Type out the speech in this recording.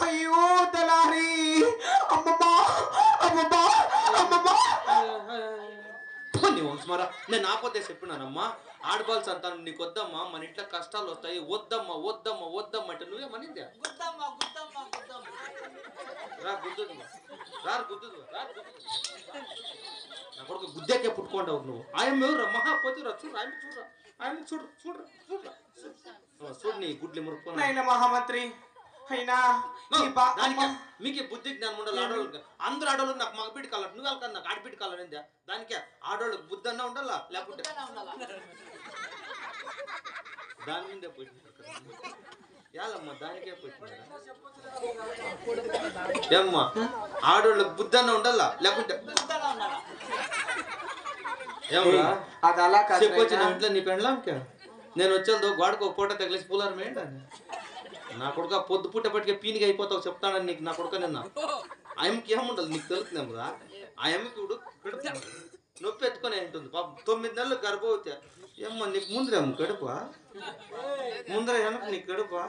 అయ్యో తలారి అమ్మమ్మా అమ్మమ్మా అమ్మమ్మా నీ వంశమారా నేను ఆపోతే చెప్పినానమ్మా ఆడబాల్ సంతానం నీకు వద్దమ్మా మన ఇంట్లో కష్టాలు వస్తాయి వద్దమ్మా వద్దమ్మా వద్దమ్మా అంటే నువ్వేమనిందా రా గుద్దుదు రా గుద్దుదు రా నా కొడుకు గుద్దేకే పుట్టుకోండావు నువ్వు ఆయన ఎవరు మహాపతి రా చూడు ఆయన చూడరా ఆయన చూడు చూడరా చూడరా చూడు నీ గుడ్లి మురుపు నాయన మహామంత్రి అయినా మీకు బుద్ధి జ్ఞానం ఉండాలి ఆడవాళ్ళకి అందరూ ఆడవాళ్ళు నాకు మగబిడ్డ కావాలి నువ్వు వెళ్ళక నాకు ఆడబిడ్డ కావాలందా దానికే ఆడవాళ్ళకి బుద్ధి అన్నా ఉండాలా లేకుంటే దాని మీదే పోయింది యాలమ్మా దానికే పోయింది ఏమ్మా ఆడవాళ్ళకి బుద్ధి అన్నా ఉండాలా లేకుంటే ఏమరా అది అలా చెప్పొచ్చిన ఇంట్లో నీ పెండ్లాంకే నేను వచ్చేదో గోడకు ఒక పూట తగిలేసి పూలారం ఏంటని నా కొడుక పొద్దు పుట్టేపటికే పీనిగా అయిపోతావు చెప్తానని నీకు నా కొడుక నిన్న ఆయమ్మకి ఏముండదు నీకు తెలుస్తుందేమరా ఆయమ్మకి కడుపు నొప్పి ఎత్తుకొని ఉంటుంది పాప 9 నెలలు గర్భవతి ఏమ్మా నీకు ముందరేమో కడుపా ముందర వెనక నీకు కడుపా